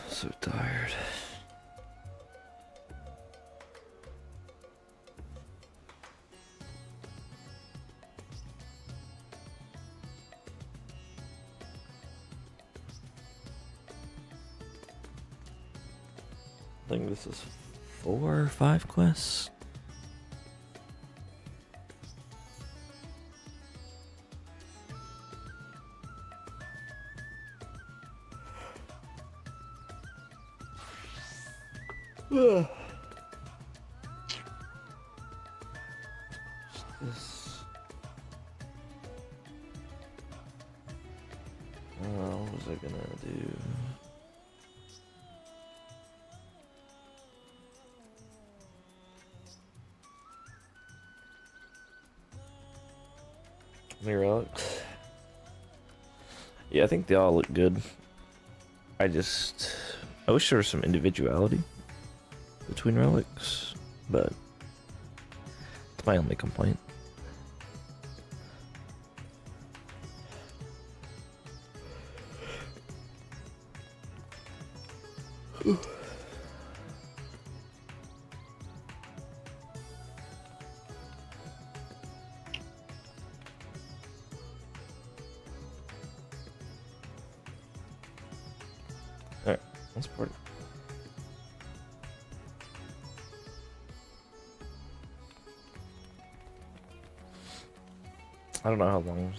So tired. I think this is 4 or 5 quests. This. What was I gonna do? Any relics? Yeah, I think they all look good. I wish there was some individuality between relics, but it's my only complaint. Alright, let's party. I don't know how long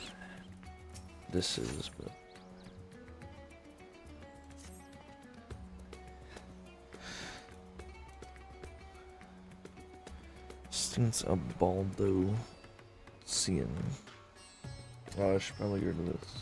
this is, but since a Baldo Cian. Oh, I should probably get rid of this.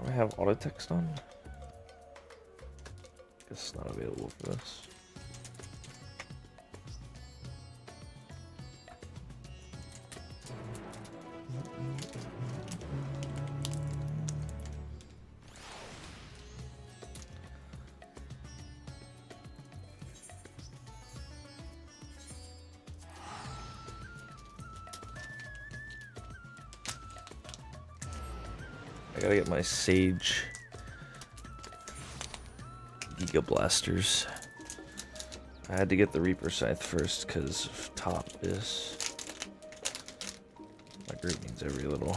Do I have auto text on? Guess it's not available for this. I gotta get my Sage Giga Blasters. I had to get the Reaper Scythe first because of top is. My group needs every little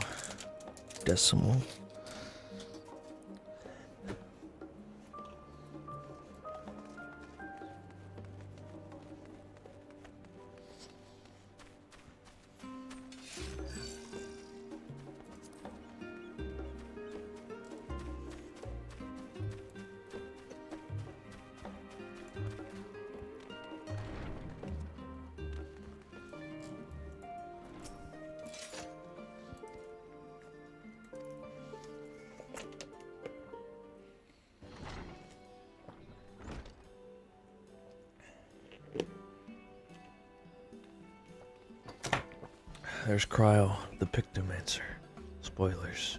decimal. There's Cryo, the Pictomancer. Spoilers.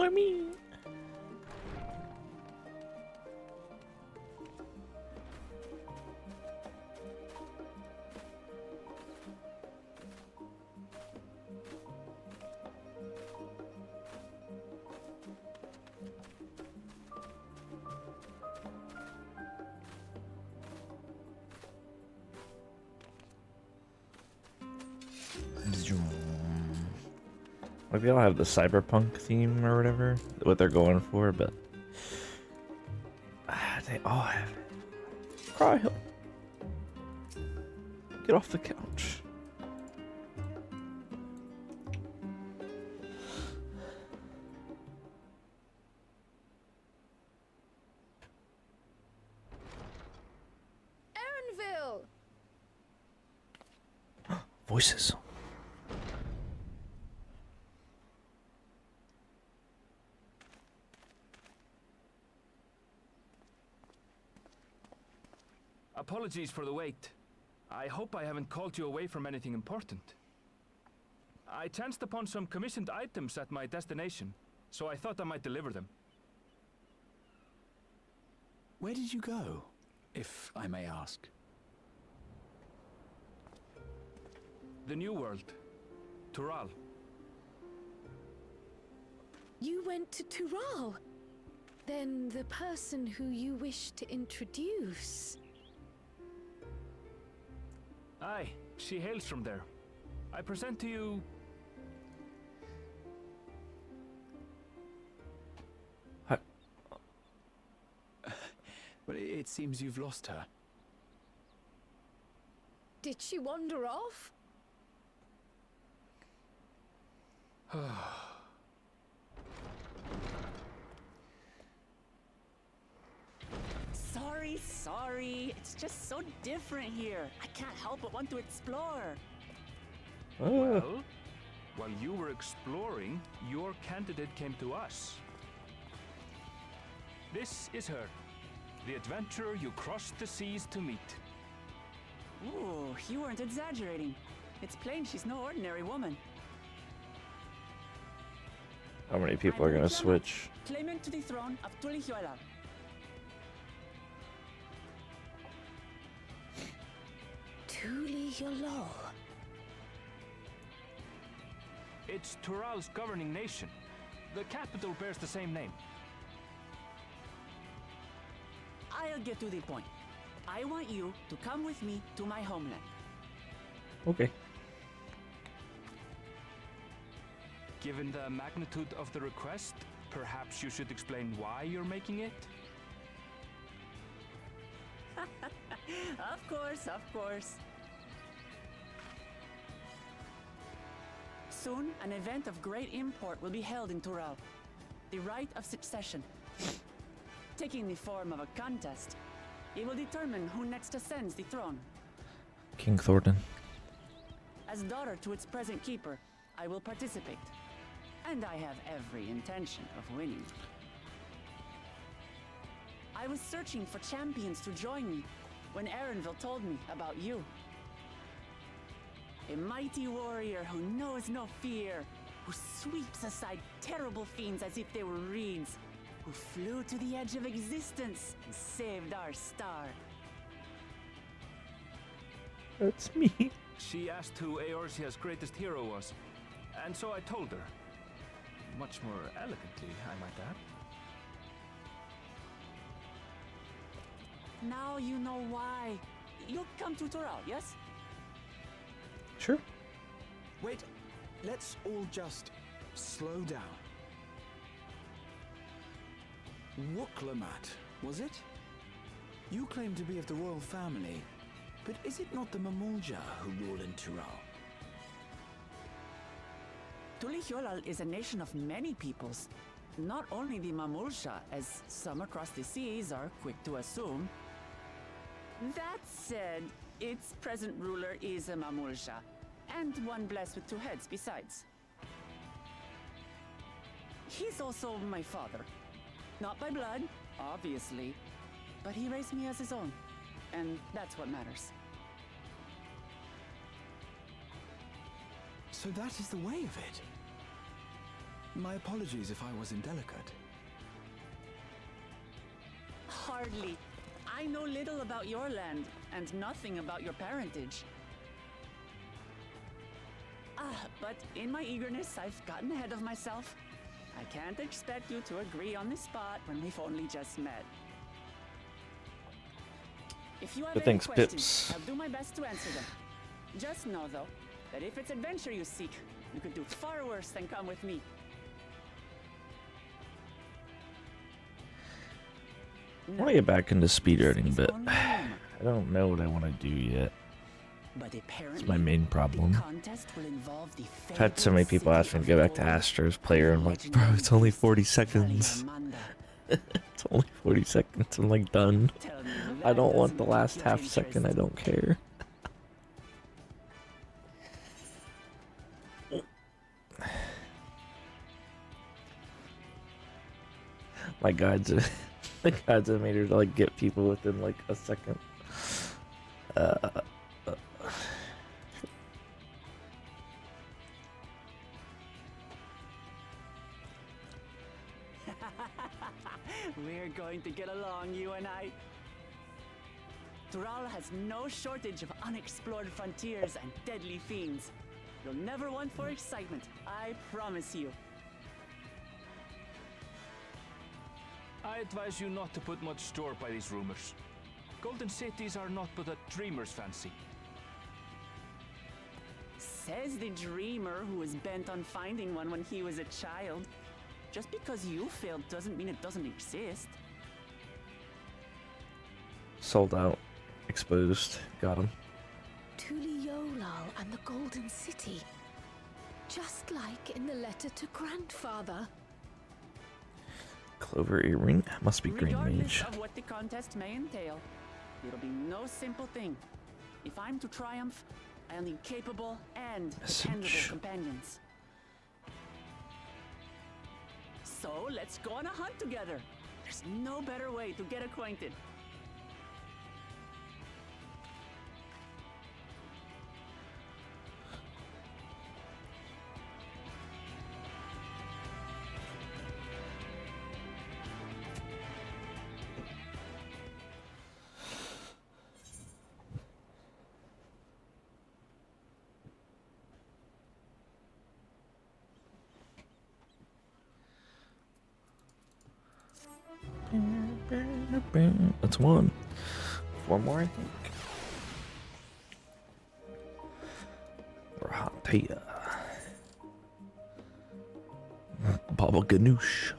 Follow me. Maybe I'll have the cyberpunk theme or whatever, what they're going for, but they all have it. Cry, help. Get off the couch. MANDERVILLE! Voices. Apologies for the wait. I hope I haven't called you away from anything important. I chanced upon some commissioned items at my destination, so I thought I might deliver them. Where did you go, if I may ask? The New World. Tural. You went to Tural? Then the person who you wish to introduce... Aye, she hails from there. I present to you... Well, it seems you've lost her. Did she wander off? Sorry. It's just so different here. I can't help but want to explore. Well, while you were exploring, your candidate came to us. This is her, the adventurer you crossed the seas to meet. Ooh, you weren't exaggerating. It's plain she's no ordinary woman. How many people are gonna switch? Claimant to the throne of Tulihuela. Tulihuela. It's Tural's governing nation. The capital bears the same name. I'll get to the point. I want you to come with me to my homeland. Okay. Given the magnitude of the request, perhaps you should explain why you're making it? Of course. Soon, an event of great import will be held in Tural. The Rite of Succession. Taking the form of a contest, it will determine who next ascends the throne. King Thornton. As daughter to its present keeper, I will participate. And I have every intention of winning. I was searching for champions to join me when Erenville told me about you. A mighty warrior who knows no fear, who sweeps aside terrible fiends as if they were reeds, who flew to the edge of existence and saved our star. That's me. She asked who Eorzea's greatest hero was, and so I told her. Much more elegantly, I might add. Now you know why. You'll come to Tural, yes? Sure. Wait, let's all just slow down. Wuklamat, was it? You claim to be of the royal family, but is it not the Mamulja who rule in Tural? Tulihuela is a nation of many peoples. Not only the Mamulsha, as some across the seas are quick to assume. That said, its present ruler is a Mamulsha, and one blessed with two heads besides. He's also my father. Not by blood, obviously, but he raised me as his own, and that's what matters. So that is the way of it. My apologies if I was indelicate. Hardly. I know little about your land, and nothing about your parentage. But in my eagerness, I've gotten ahead of myself. I can't expect you to agree on the spot when we've only just met. If you have But any thanks, questions, Pips. I'll do my best to answer them. Just know, though, that if it's adventure you seek, you could do far worse than come with me. I want to get back into speedrunning, It's but only a I rumor. don't know what I want to do yet. But apparently, It's my main problem. the contest will involve the I've had so many fabled people ask me to city go of back to gold, Astro's player. I'm like, bro, legendary it's only beast, 40 Valley seconds. Amanda. It's only 40 seconds. I'm like done. Tell me I that don't want the doesn't last pique your half second. I interest. don't care. My guides, the guides I made her to like get people within like a second. We're going to get along, you and I. Tural has no shortage of unexplored frontiers and deadly fiends. You'll never want for excitement, I promise you. I advise you not to put much store by these rumors. Golden cities are not but a dreamer's fancy. Says the dreamer who was bent on finding one when he was a child. Just because you failed doesn't mean it doesn't exist. Sold out. Exposed. Got him. Tuliolal and the Golden City. Just like in the letter to Grandfather. Clover earring. Must be green Regardless mage. of what the contest may entail, it'll be no simple thing. If I'm to triumph, I'll need capable and dependable Message. companions. So let's go on a hunt together. There's no better way to get acquainted. That's one. Four more, I think. Rahatia. Baba Ganoush.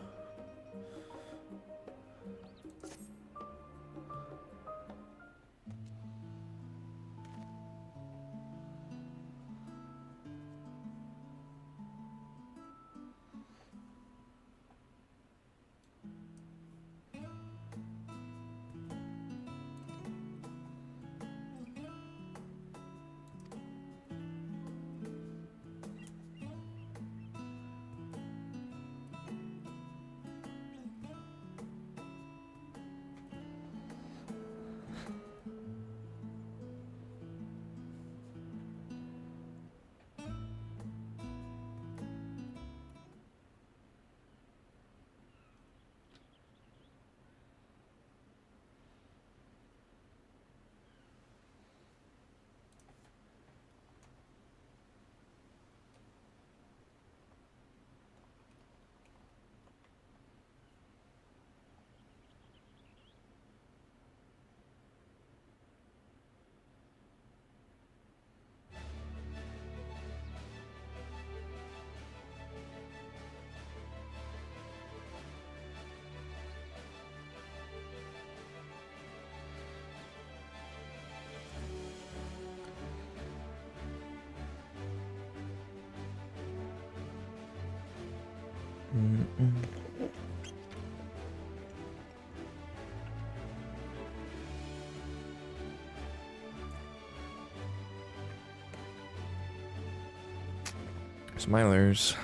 Smilers.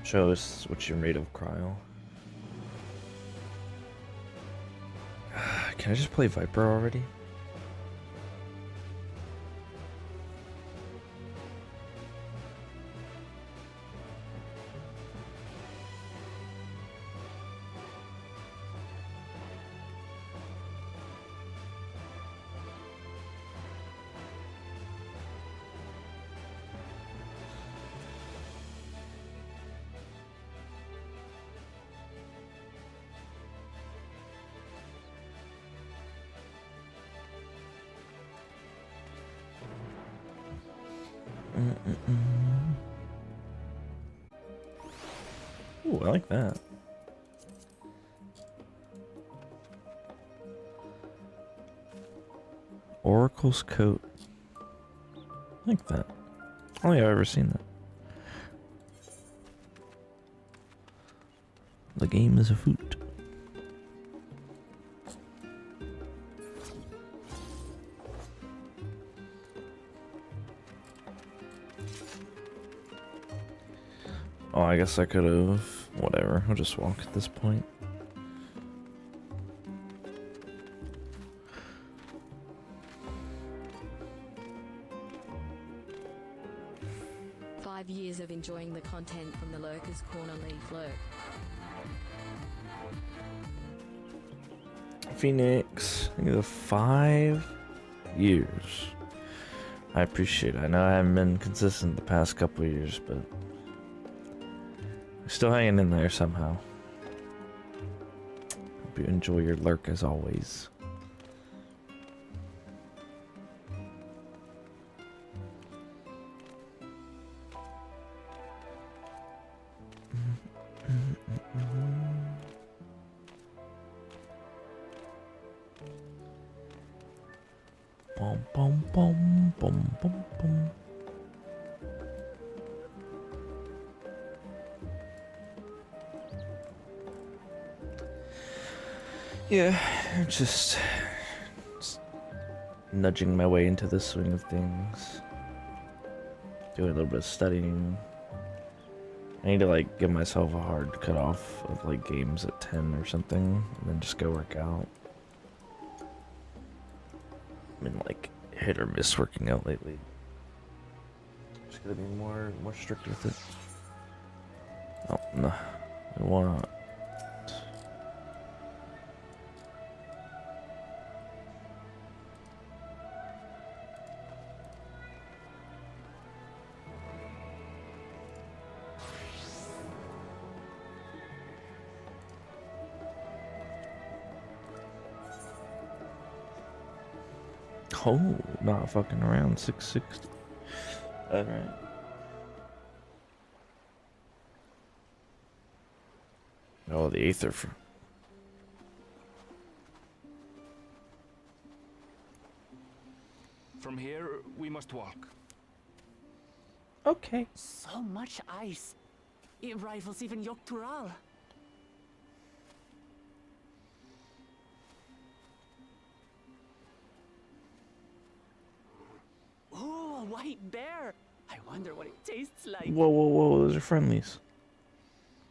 Show us what you're made of, Cryo. Can I just play Viper already? Ooh, I like that. Oracle's coat. I like that. I don't think I've ever seen that. The game is a foot. Oh, I guess I could have. Whatever. I'll just walk at this point. Years of enjoying the content from the Lurker's Corner League lurk. Phoenix, I think the 5 years. I appreciate it. I know I haven't been consistent the past couple of years, but I'm still hanging in there somehow. Hope you enjoy your lurk as always. Bum bum bum bum bum bum. Yeah, just nudging my way into the swing of things. Doing a little bit of studying. I need to like give myself a hard cutoff of like games at 10 or something, and then just go work out. I've been like hit or miss working out lately. Just gotta be more strict with it. Oh no, I want. Oh, not fucking around. 660. Alright. Oh, the Aether. From here, we must walk. Okay. So much ice. It rivals even Yogg-Tural. Oh, a white bear! I wonder what it tastes like. Whoa, whoa, whoa, those are friendlies.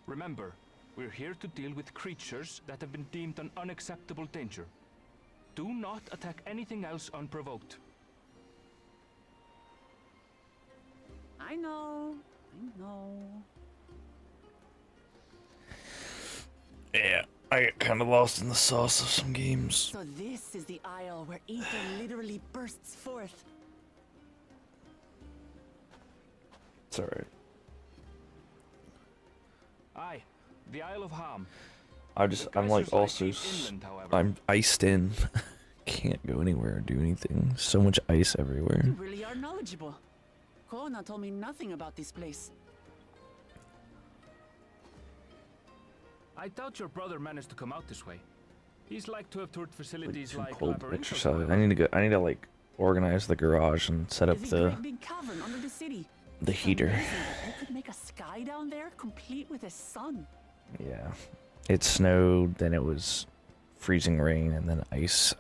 Remember, we're here to deal with creatures that have been deemed an unacceptable danger. Do not attack anything else unprovoked. I know. Yeah, I get kind of lost in the sauce of some games. So this is the isle where ether literally bursts forth. It's alright. Aye, the Isle of Ham. I'm like also, Inland, however. I'm iced in. Can't go anywhere or do anything. So much ice everywhere. You really are knowledgeable. Kona told me nothing about this place. I doubt your brother managed to come out this way. He's like to have toured facilities Too like cold Labyrinth. exercise. I need to like organize the garage and set up There's a great big cavern under the city. the heater. Amazing that you could make a sky down there complete with a sun. Yeah. It snowed, then it was freezing rain, and then ice.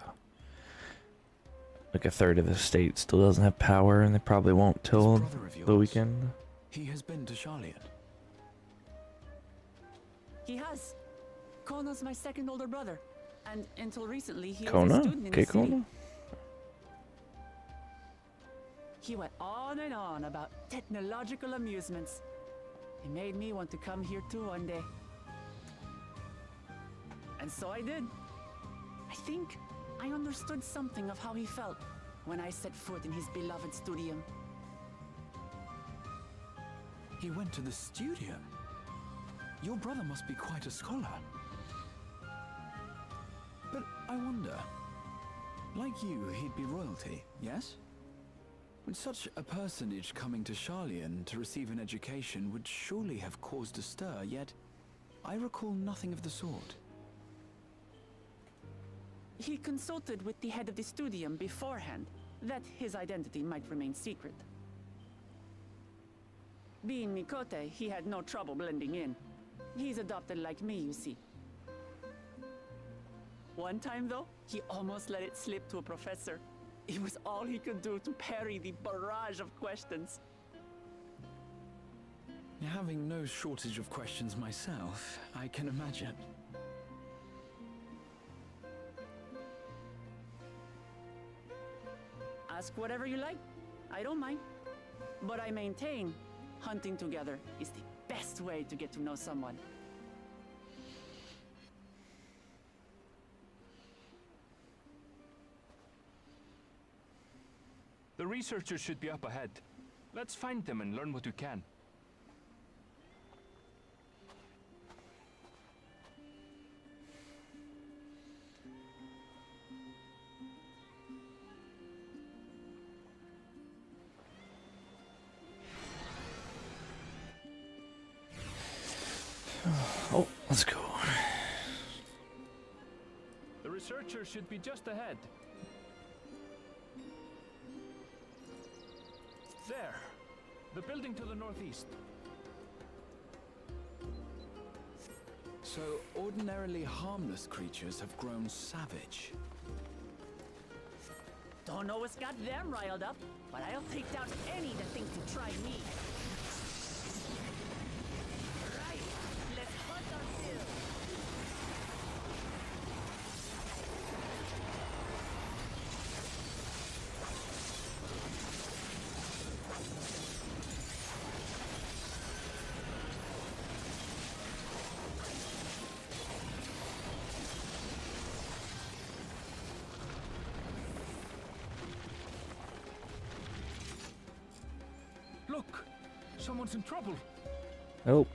Like a third of the state still doesn't have power, and they probably won't till This brother of the yours, weekend. He has been to Charlotte. He has. Kona's my second older brother. And until recently, he was a Kona? student in Okay, the city. Kona? He went on and on about technological amusements. He made me want to come here too one day. And so I did. I think I understood something of how he felt when I set foot in his beloved studio. He went to the studio. Your brother must be quite a scholar. But I wonder, like you, he'd be royalty, yes? When such a personage coming to Charlian to receive an education would surely have caused a stir, yet I recall nothing of the sort. He consulted with the head of the studium beforehand, that his identity might remain secret. Being Mikote, he had no trouble blending in. He's adopted like me, you see. One time, though, he almost let it slip to a professor. It was all he could do to parry the barrage of questions. Having no shortage of questions myself, I can imagine. Ask whatever you like. I don't mind. But I maintain hunting together is the best way to get to know someone. The researchers should be up ahead. Let's find them and learn what we can. Oh, let's go. The researchers should be just ahead. There. The building to the northeast. So, ordinarily harmless creatures have grown savage. Don't know what's got them riled up, but I'll take down any that think to try me. Right, let's hunt our fill. Look! Someone's in trouble! Help.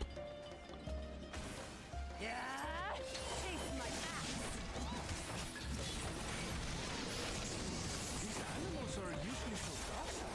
Yeah, chase my axe. These animals are usually so docile.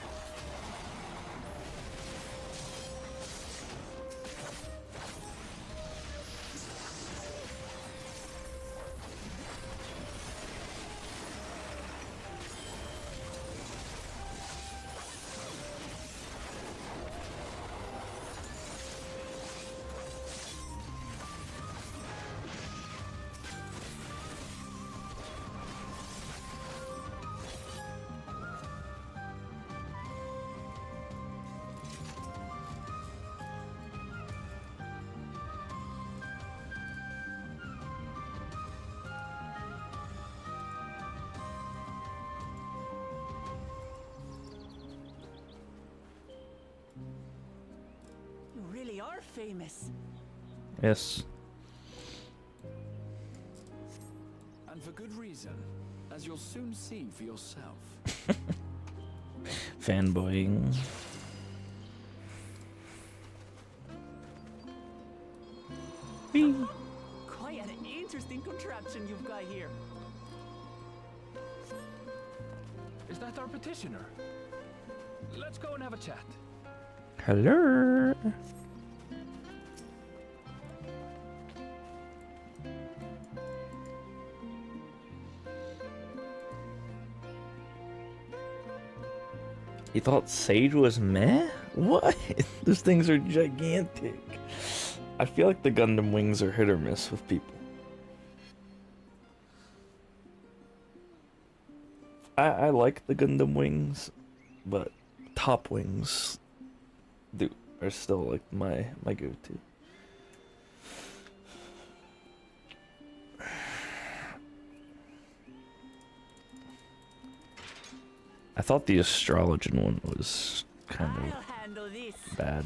You really are famous. Yes. And for good reason, as you'll soon see for yourself. Fanboying. Whee! Quite an interesting contraption you've got here. Is that our petitioner? Let's go and have a chat. Hello. You thought Sage was meh? What? Those things are gigantic. I feel like the Gundam wings are hit or miss with people. I like the Gundam wings, but top wings are still like my go-to. I thought the Astrologian one was kind I'll of handle this. bad.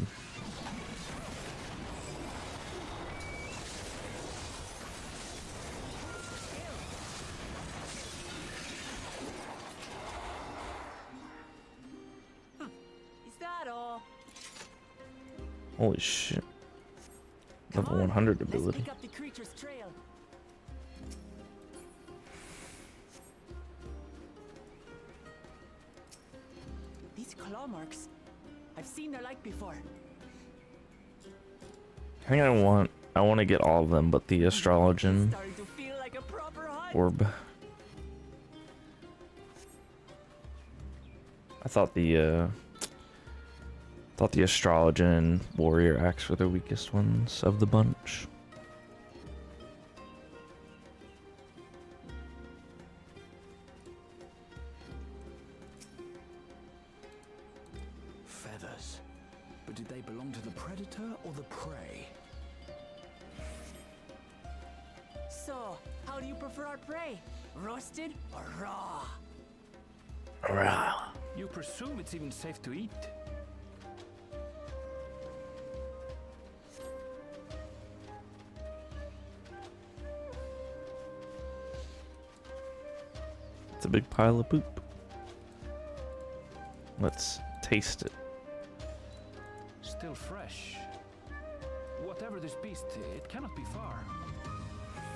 Is that all? Holy shit. Come Level on, 100 let's ability. pick up the creature's trail. These claw marks. I've seen their like before. I think I want to get all of them, but the astrologian Starting to feel like a proper hunt. orb. I thought the astrologian and warrior axe were the weakest ones of the bunch. Feathers. But did they belong to the predator or the prey? So, how do you prefer our prey? Roasted or raw? You presume it's even safe to eat? It's a big pile of poop. Let's taste it. Still fresh. Whatever this beast, it cannot be far.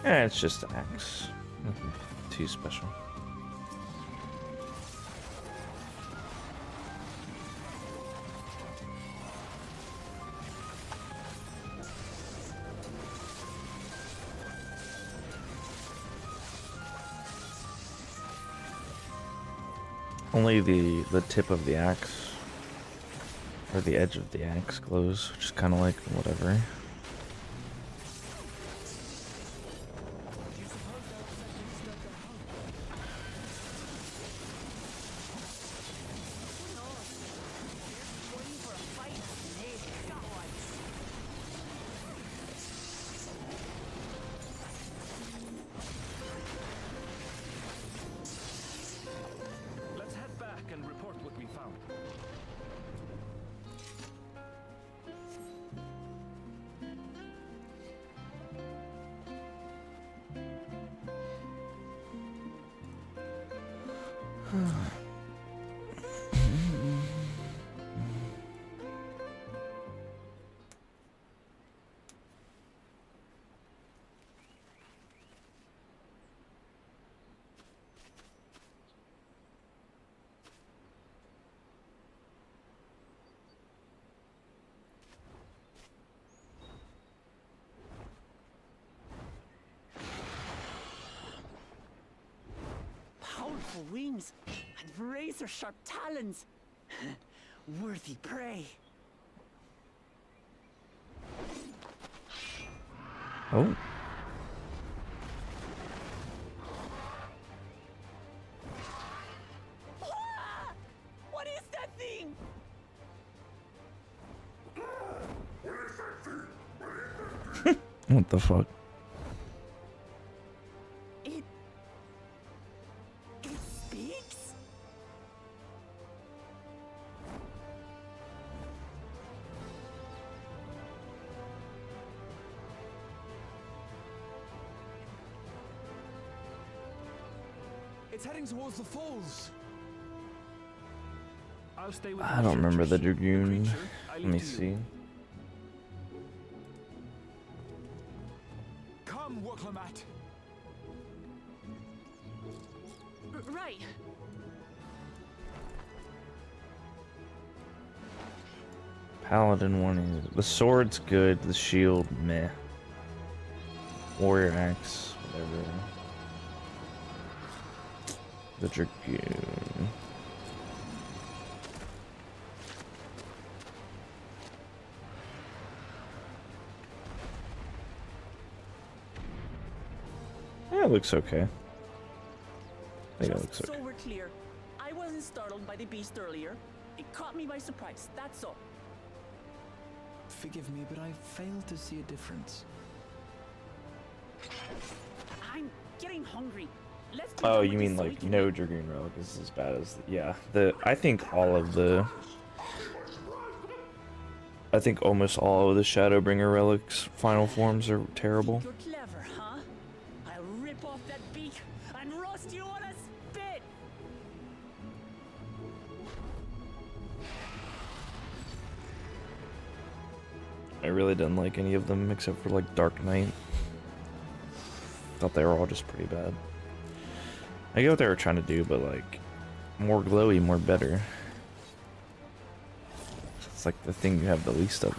Eh, it's just an axe. Nothing too special. Only the tip of the axe, or the edge of the axe glows, which is kind of like whatever. Let's head back and report what we found. Powerful wings and razor-sharp talons. Worthy prey. Oh. Ah! What is that thing? What the fuck? It speaks? It's heading towards the falls. I'll stay with I the don't remember the researchers. dragoon. creature, I Let leave me to you. see. Come, Woklamat. Right. Paladin warning. The sword's good. The shield, meh. Warrior axe, whatever. The dragoon. Yeah, it looks okay. I think it looks Just okay. so we're clear, I wasn't startled by the beast earlier. It caught me by surprise, that's all. Forgive me, but I fail to see a difference. I'm getting hungry. Let's get Oh, done you with mean this so we like can no eat. dragoon relic is as bad as yeah. I think almost all of the Shadowbringer relics final forms are terrible. You're clever, huh? I'll rip off that beak and roast you on a spit. I really didn't like any of them except for like Dark Knight. Thought they were all just pretty bad. I get what they were trying to do, but like more glowy, more better. it's like the thing you have the least of.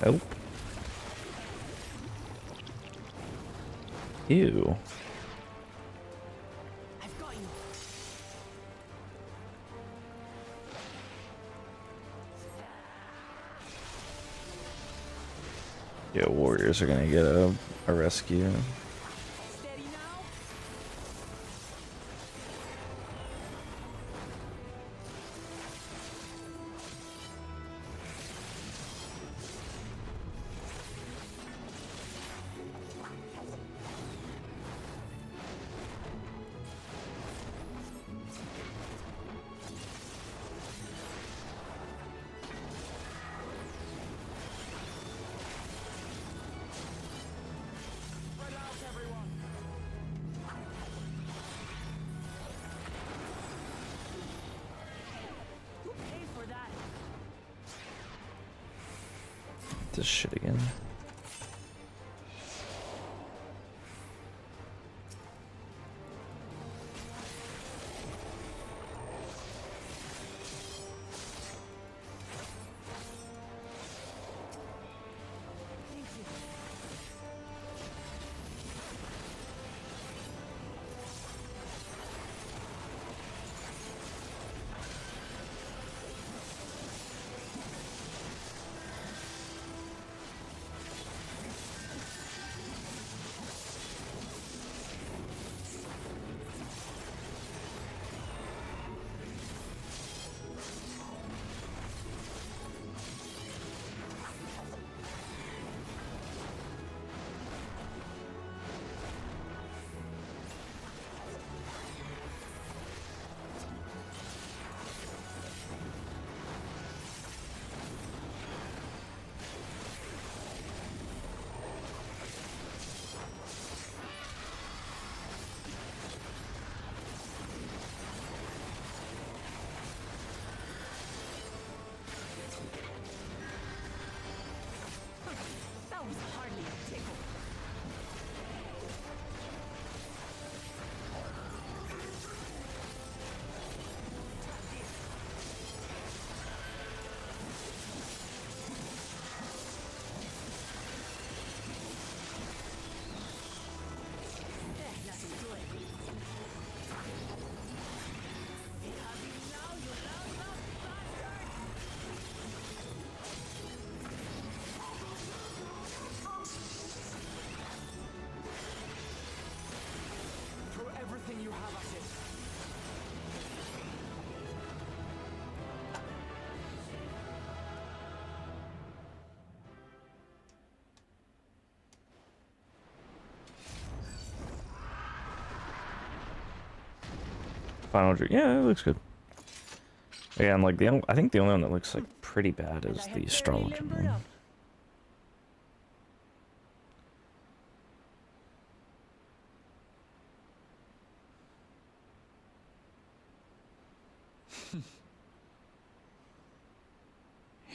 Oh. Ew. I've got you. Yeah, warriors are gonna get a rescue. Steady now. Who paid for that? This shit again. That was hardly a tickle. Nothing to it. Now you loud bastard! Throw everything you have at it. Final drink. Yeah, it looks good. Yeah, and like I think the only one that looks like pretty bad is the astrologer one.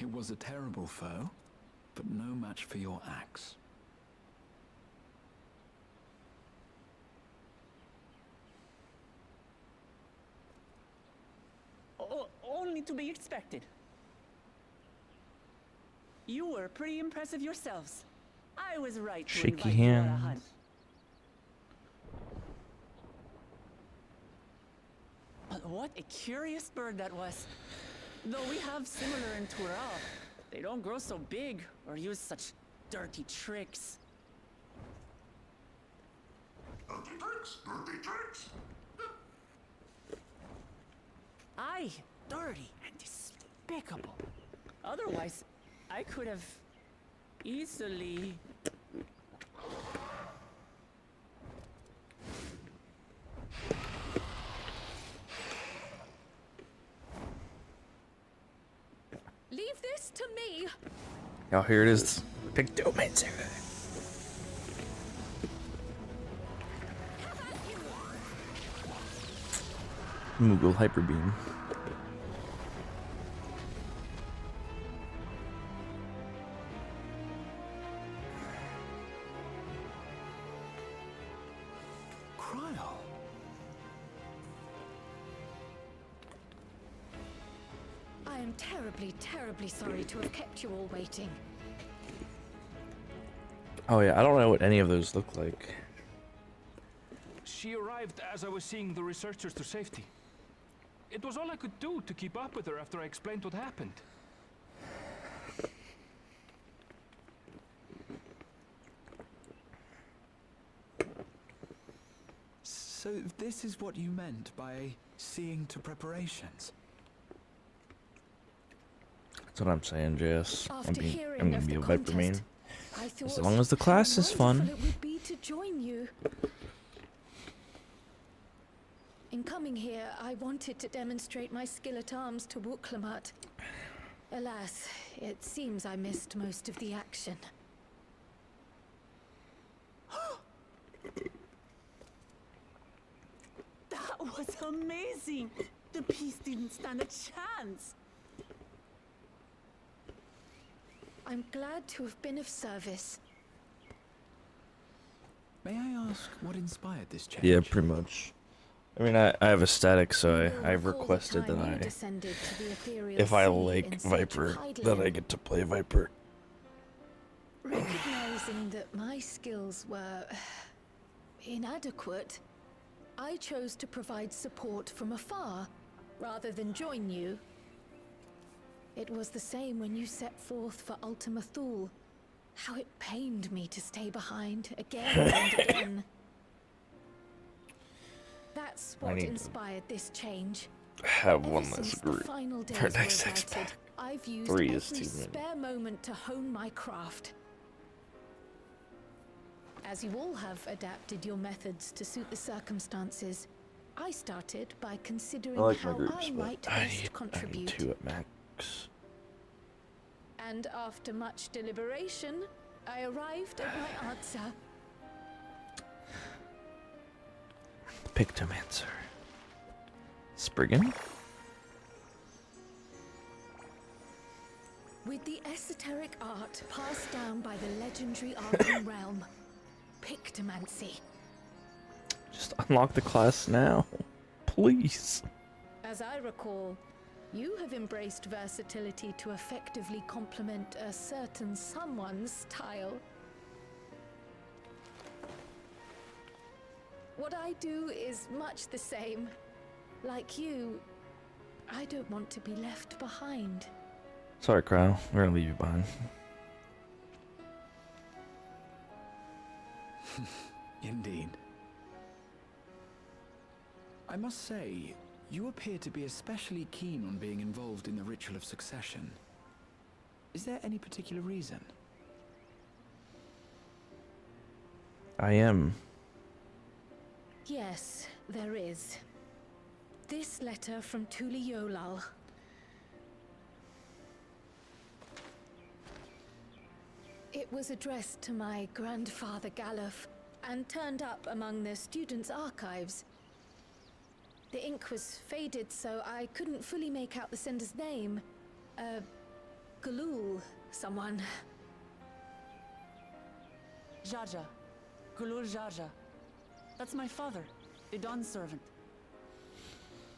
It was a terrible foe, but no match for your axe. Only to be expected. You were pretty impressive yourselves. I was right to Shaky invite you on a hands. hunt. What a curious bird that was. Though we have similar in Tural, they don't grow so big or use such dirty tricks. Dirty tricks, dirty tricks. Aye, dirty and despicable. Otherwise, I could have easily... Leave this to me. Oh, here it is. Pictomancer. Moogle Hyper Beam. Cryle. I am terribly, terribly sorry to have kept you all waiting. Oh yeah, I don't know what any of those look like. She arrived as I was seeing the researchers to safety. It was all I could do to keep up with her after I explained what happened. So this is what you meant by seeing to preparations? That's what I'm saying, JS. After I'm hearing gonna of be the a Viper main. contest, I thought As long as the class how is fun. wonderful it would be to join you. In coming here, I wanted to demonstrate my skill at arms to Wooklamat. Alas, it seems I missed most of the action. That was amazing! The piece didn't stand a chance! I'm glad to have been of service. May I ask what inspired this change? Yeah, pretty much. I mean, I have a static, so You'll I've recall the requested that time you I, descended to the ethereal if I sea like in search of Viper, that I Hydaelyn. get to play Viper. Recognizing that my skills were inadequate, I chose to provide support from afar rather than join you. It was the same when you set forth for Ultima Thule. How it pained me to stay behind again and again. That's I what need to inspired this change. Have Ever one since less the group final days for were next about X-Pack. it, I've used 3 every is too many. spare moment to hone my craft. As you all have adapted your methods to suit the circumstances, I started by considering I like my how groups, I but might I best need contribute. 2 at max. And after much deliberation, I arrived at my answer. Pictomancer. Spriggan? With the esoteric art passed down by the legendary Arkham realm, Pictomancy. Just unlock the class now. Please. As I recall, you have embraced versatility to effectively complement a certain someone's style. What I do is much the same. Like you, I don't want to be left behind. Sorry, Cryo. We're gonna leave you behind. Indeed. I must say, you appear to be especially keen on being involved in the ritual of succession. Is there any particular reason? I am. Yes, there is. This letter from Tuli Yolal. It was addressed to my grandfather Galuf and turned up among the students' archives. The ink was faded, so I couldn't fully make out the sender's name. Galul, someone. Jaja. Gulul Jaja. That's my father, the Dawn servant.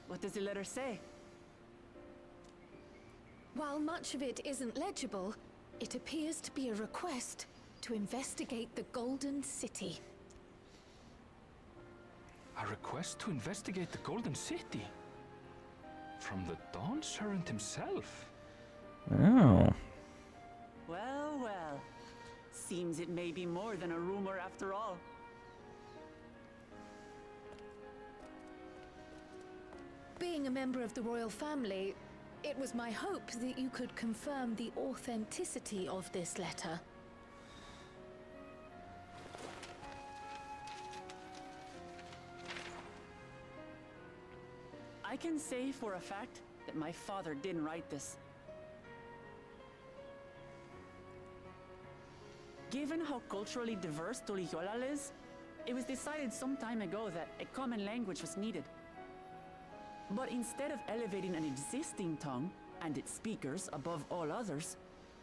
What does the letter say? While much of it isn't legible, it appears to be a request to investigate the Golden City. A request to investigate the Golden City? From the Dawn Servant himself. Oh. Well, well. Seems it may be more than a rumor after all. Being a member of the royal family, it was my hope that you could confirm the authenticity of this letter. I can say for a fact that my father didn't write this. Given how culturally diverse Tuliyollal is, it was decided some time ago that a common language was needed. But instead of elevating an existing tongue and its speakers above all others,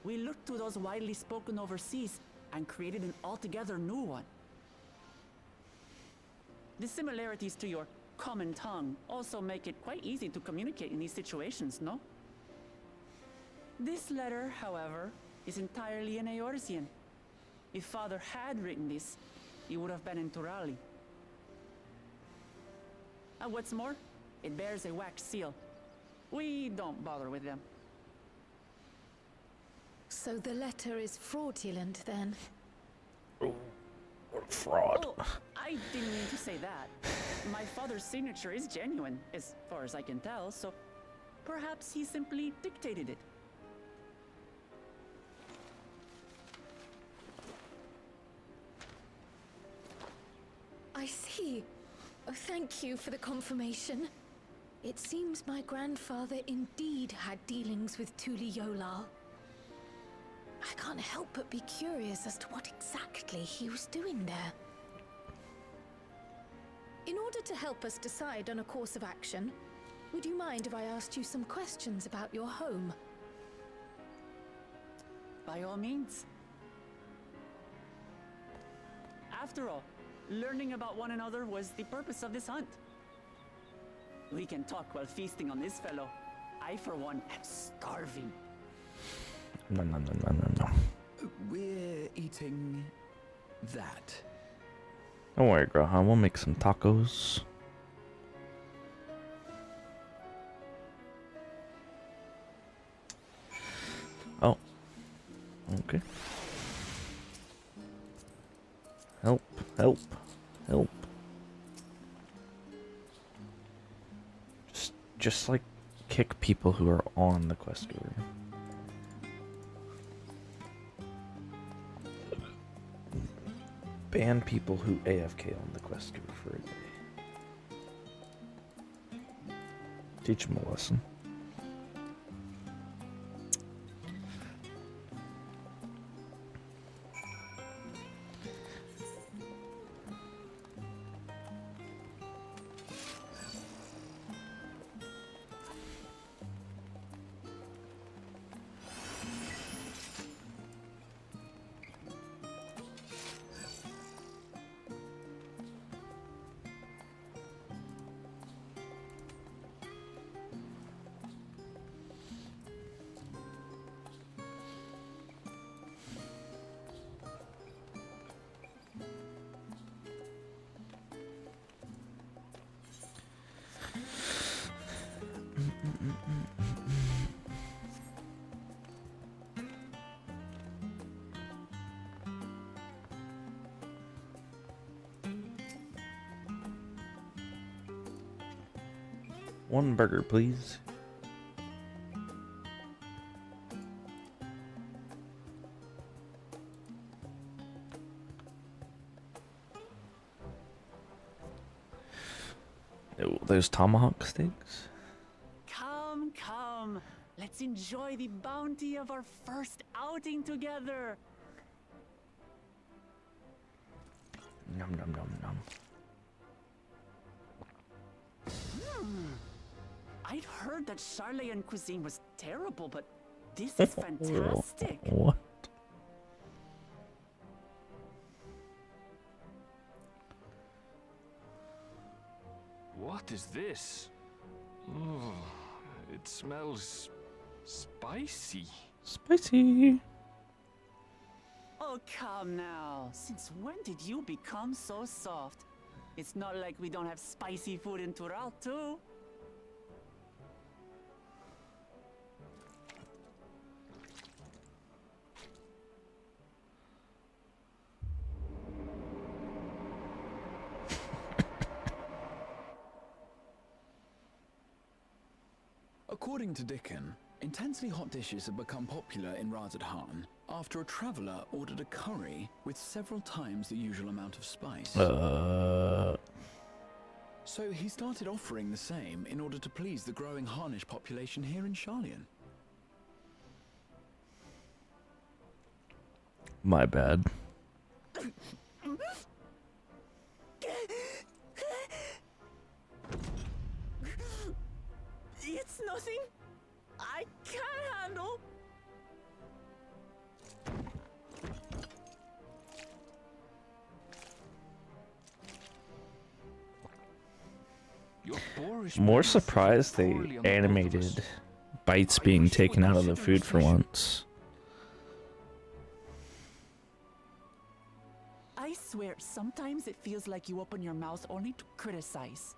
we looked to those widely spoken overseas and created an altogether new one. The similarities to your common tongue also make it quite easy to communicate in these situations, no? This letter, however, is entirely in Eorzean. If Father had written this, he would have been in Turali. And what's more, it bears a wax seal. We don't bother with them. So the letter is fraudulent then? What a fraud. Oh, I didn't mean to say that. My father's signature is genuine, as far as I can tell, so perhaps he simply dictated it. I see. Oh, thank you for the confirmation. It seems my grandfather indeed had dealings with Tuliyollal. I can't help but be curious as to what exactly he was doing there. In order to help us decide on a course of action, would you mind if I asked you some questions about your home? By all means. After all, learning about one another was the purpose of this hunt. We can talk while feasting on this fellow. I, for one, am starving. No, no, no, no, no, no. We're eating that. Don't worry, Grahan. We'll make some tacos. Oh. Okay. Help, help, help. Just like kick people who are on the quest order. Ban people who AFK on the quest queue for a day. Teach them a lesson. One burger, please. Oh, those tomahawk steaks? Come, come. Let's enjoy the bounty of our first outing together. Nom nom nom nom. I'd heard that Charlayan cuisine was terrible, but this is fantastic. What? What is this? Oh, it smells spicy. Spicy. Oh, come now. Since when did you become so soft? It's not like we don't have spicy food in Tural, too. According to Dickon, intensely hot dishes have become popular in Razadhan after a traveller ordered a curry with several times the usual amount of spice. So he started offering the same in order to please the growing Harnish population here in Sharlayan. My bad. It's nothing I can't handle. Your boorish More belly surprised feels they poorly on the both of us. animated bites being taken out of the food for once. I swear, sometimes it feels like you open your mouth only to criticize.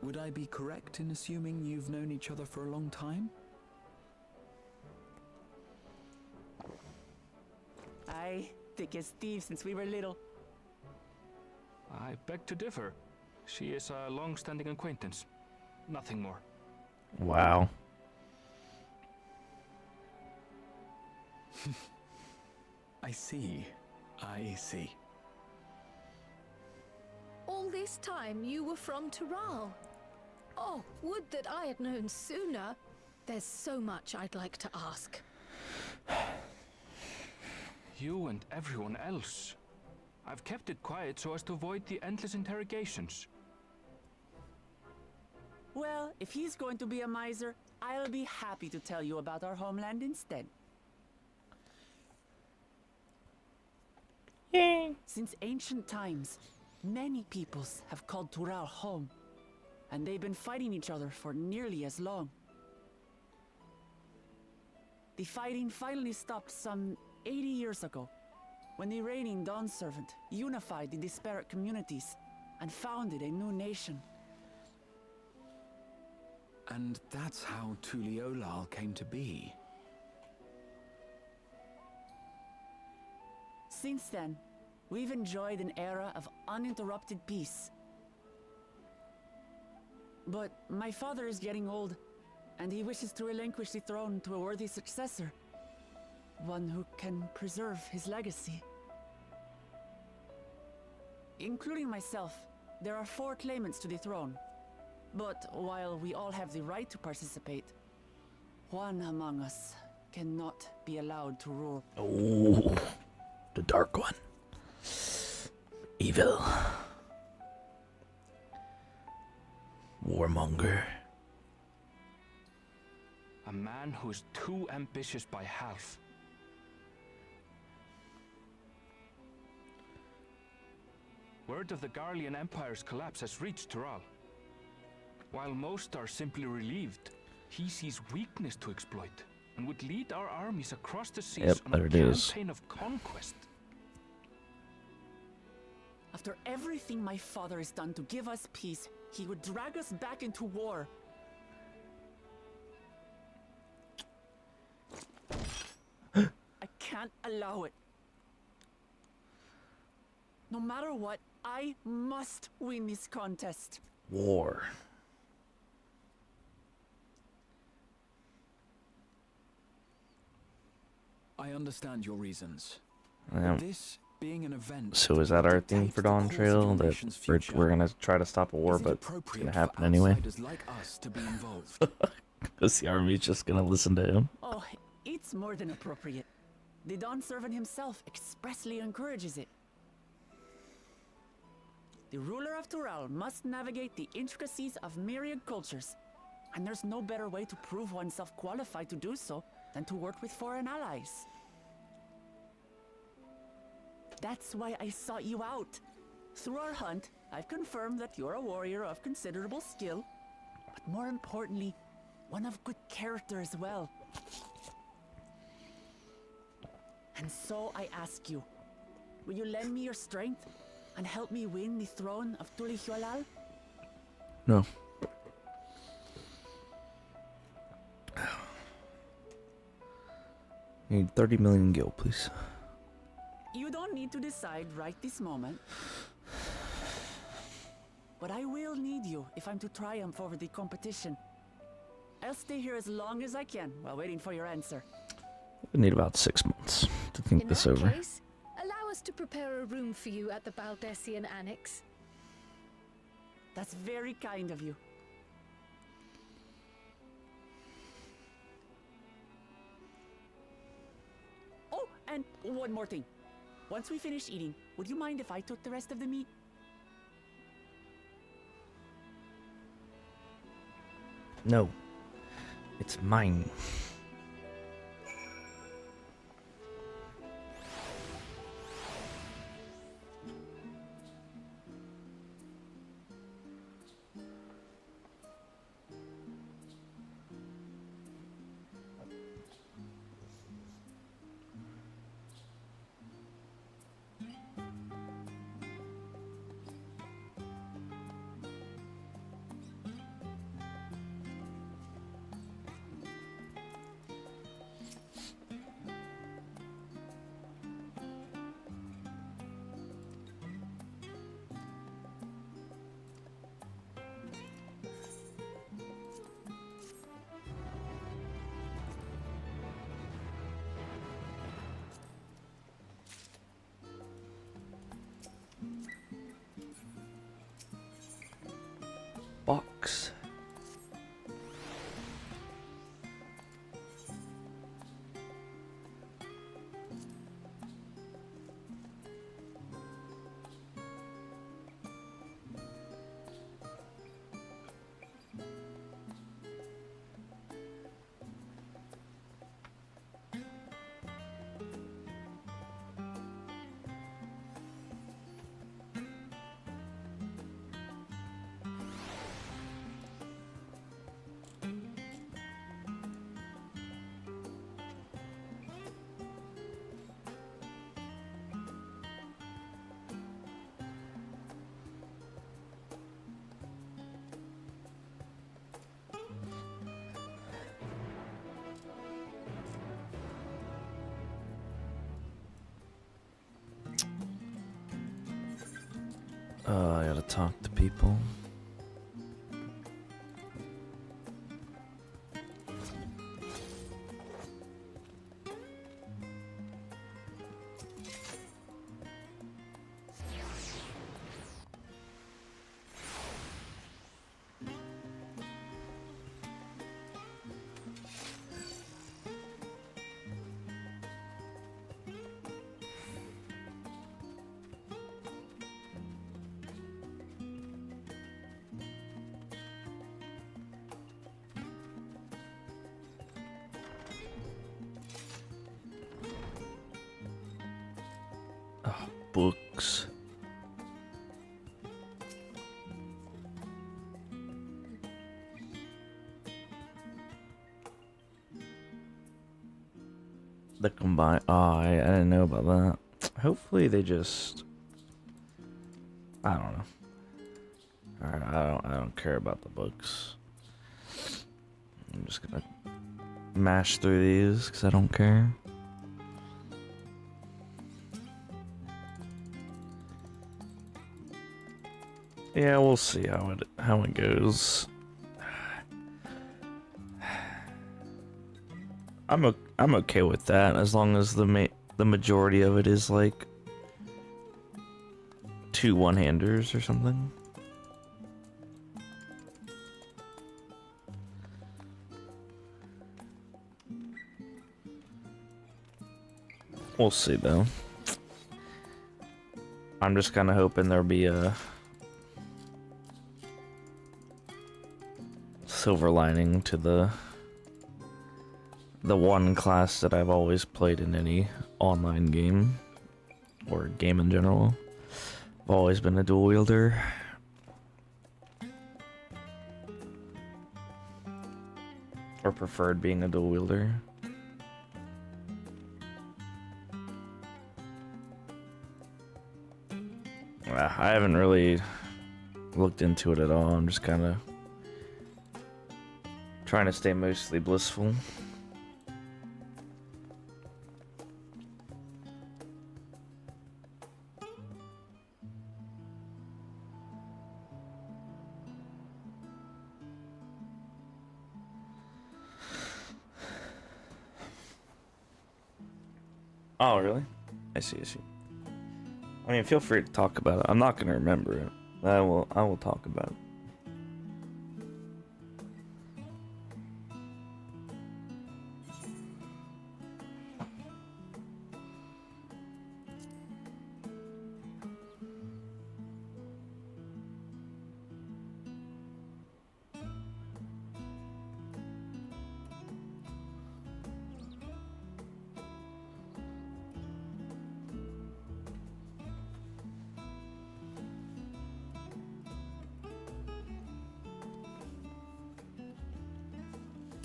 Would I be correct in assuming you've known each other for a long time? Aye, thick as thieves since we were little. I beg to differ. She is a long-standing acquaintance. Nothing more. Wow. I see. I see. All this time you were from Tural. Oh, would that I had known sooner. There's so much I'd like to ask. You and everyone else. I've kept it quiet so as to avoid the endless interrogations. Well, if he's going to be a miser, I'll be happy to tell you about our homeland instead. Since ancient times, many peoples have called Tural home, and they've been fighting each other for nearly as long. The fighting finally stopped some 80 years ago, when the reigning Dawn Servant unified the disparate communities and founded a new nation. And that's how Tuliolal came to be. Since then, we've enjoyed an era of uninterrupted peace. But my father is getting old, and he wishes to relinquish the throne to a worthy successor. One who can preserve his legacy. Including myself, there are 4 claimants to the throne. But while we all have the right to participate, one among us cannot be allowed to rule. Oh, the dark one. Evil. Warmonger. A man who is too ambitious by half. Word of the Garlean Empire's collapse has reached Tural. While most are simply relieved, he sees weakness to exploit and would lead our armies across the seas on a campaign of conquest. After everything my father has done to give us peace, he would drag us back into war. I can't allow it. No matter what, I must win this contest. War. I understand your reasons. Yeah. This being an event. So is that our theme for Dawn Trail? That we're gonna try to stop a war, but it's gonna happen anyway? Like us to be involved. Because the army's just gonna listen to him. Oh, it's more than appropriate. The Dawn Servant himself expressly encourages it. The ruler of Tural must navigate the intricacies of myriad cultures, and there's no better way to prove oneself qualified to do so than to work with foreign allies. That's why I sought you out. Through our hunt, I've confirmed that you're a warrior of considerable skill, but more importantly, one of good character as well. And so I ask you, will you lend me your strength and help me win the throne of Tulihualal? No. I need 30 million gil, please. You don't need to decide right this moment. but I will need you if I'm to triumph over the competition. I'll stay here as long as I can while waiting for your answer. We need about 6 months to think In this that over. case, allow us to prepare a room for you at the Baldessian Annex. That's very kind of you. Oh, and one more thing. Once we finish eating, would you mind if I took the rest of the meat? No. It's mine. Box. I gotta talk to people. Books. The combine. Oh, I didn't know about that. Hopefully they just. I don't know. Alright, I don't care about the books. I'm just gonna mash through these because I don't care. Yeah, we'll see how it goes. I'm okay with that as long as the majority of it is like 2 one-handers or something. We'll see though. I'm just kind of hoping there'll be a silver lining to the one class that I've always played in any online game or game in general. I've always been a dual wielder. Or preferred being a dual wielder. I haven't really looked into it at all. I'm just kind of trying to stay mostly blissful. Oh, really? I see, I see. I mean, feel free to talk about it. I'm not gonna remember it. I will talk about it.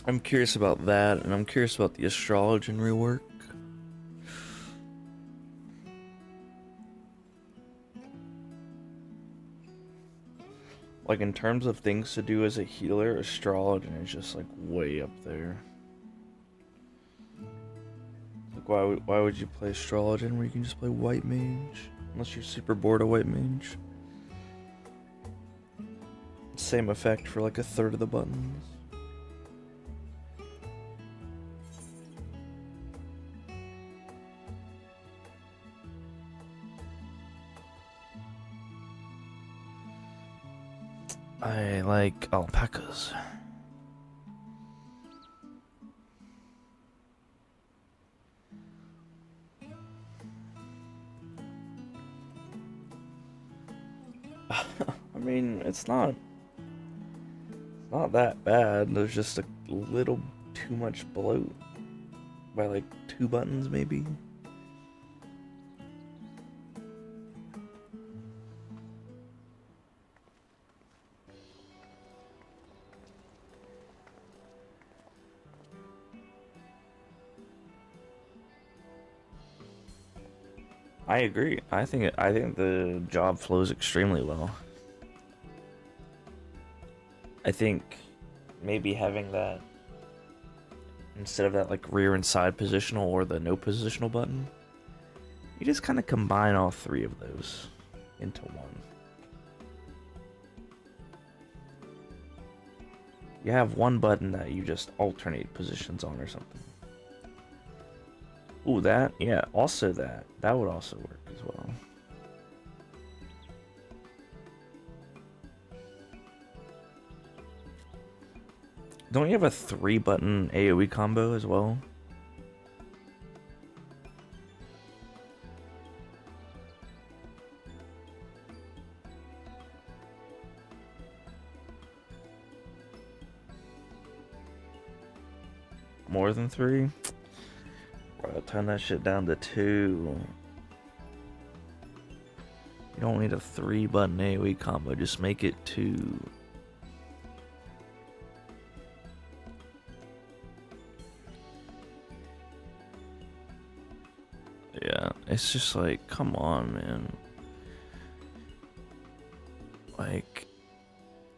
I'm curious about that, and I'm curious about the astrology rework. Like, in terms of things to do as a healer, astrology is just, like, way up there. Like, why would you play astrology where you can just play white mage? Unless you're super bored of white mage. Same effect for, like, a third of the buttons. I like alpacas. I mean, it's not that bad. There's just a little too much bloat by like 2 buttons maybe. I agree. I think the job flows extremely well. I think maybe having that instead of that like rear and side positional or the no positional button, you just kind of combine all 3 of those into one. You have one button that you just alternate positions on or something. Ooh, that, yeah, also that would also work as well. Don't you have a 3-button AoE combo as well? More than 3? Bro, turn that shit down to 2. You don't need a 3-button AoE combo, just make it 2. Yeah, it's just like, come on, man. Like,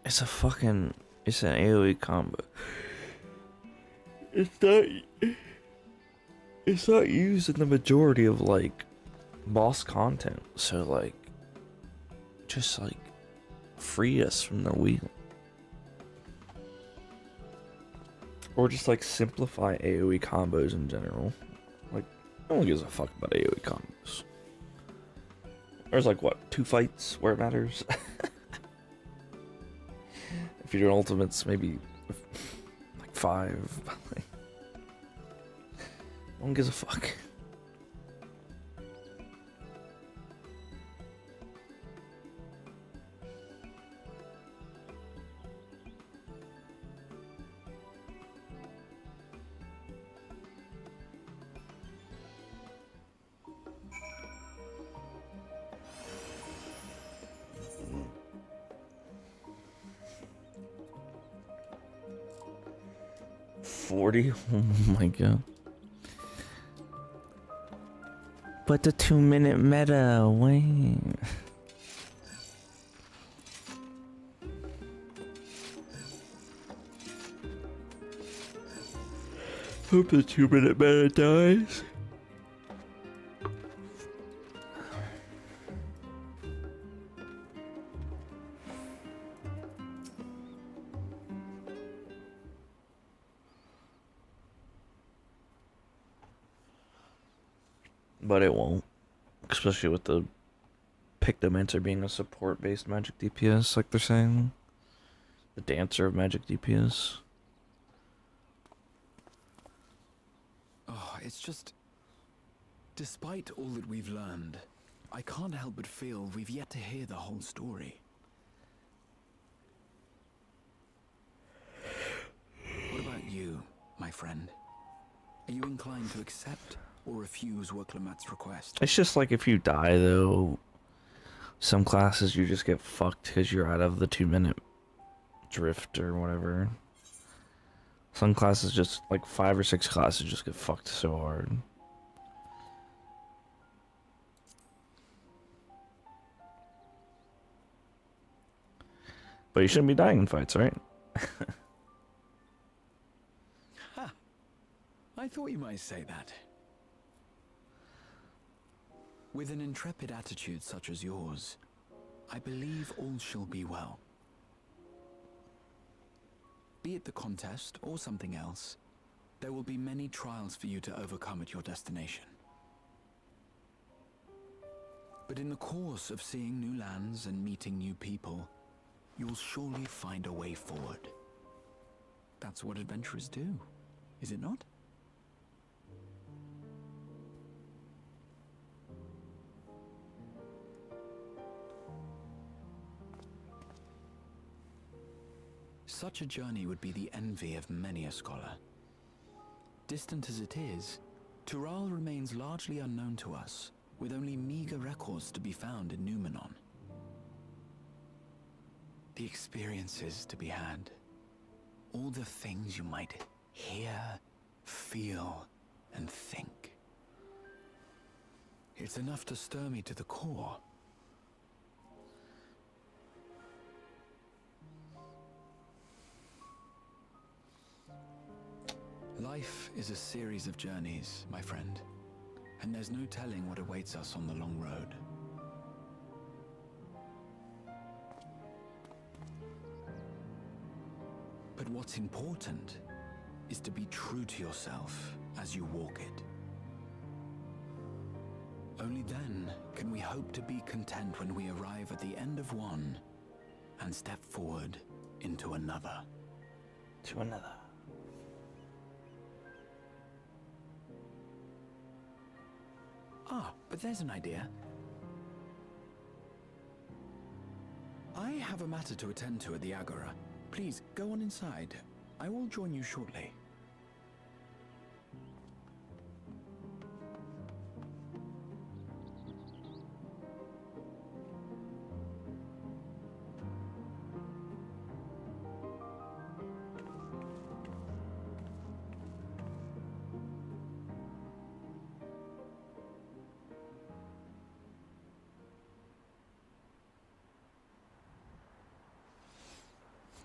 it's an AoE combo. It's not used in the majority of like boss content, so like just like free us from the wheel. Or just like simplify AoE combos in general. Like, no one gives a fuck about AoE combos. There's like what, 2 fights where it matters? If you're doing ultimates, maybe like 5. No one gives a fuck. $40? Oh my god. But the 2-minute meta, wait. Hope the 2-minute meta dies. But it won't. Especially with the Pictomancer being a support-based magic DPS, like they're saying. The dancer of magic DPS. Oh, it's just... Despite all that we've learned, I can't help but feel we've yet to hear the whole story. What about you, my friend? Are you inclined to accept or refuse Worklamat's request? It's just like if you die, though, some classes you just get fucked because you're out of the 2-minute drift or whatever. Some classes just, like 5 or 6 classes just get fucked so hard. But you shouldn't be dying in fights, right? Ha! I thought you might say that. With an intrepid attitude such as yours, I believe all shall be well. Be it the contest or something else, there will be many trials for you to overcome at your destination. But in the course of seeing new lands and meeting new people, you'll surely find a way forward. That's what adventurers do, is it not? Such a journey would be the envy of many a scholar. Distant as it is, Tural remains largely unknown to us, with only meager records to be found in Numenon. The experiences to be had, all the things you might hear, feel, and think. It's enough to stir me to the core. Life is a series of journeys, my friend, and there's no telling what awaits us on the long road. But what's important is to be true to yourself as you walk it. Only then can we hope to be content when we arrive at the end of one and step forward into another. To another. Ah, but there's an idea. I have a matter to attend to at the Agora. Please, go on inside. I will join you shortly.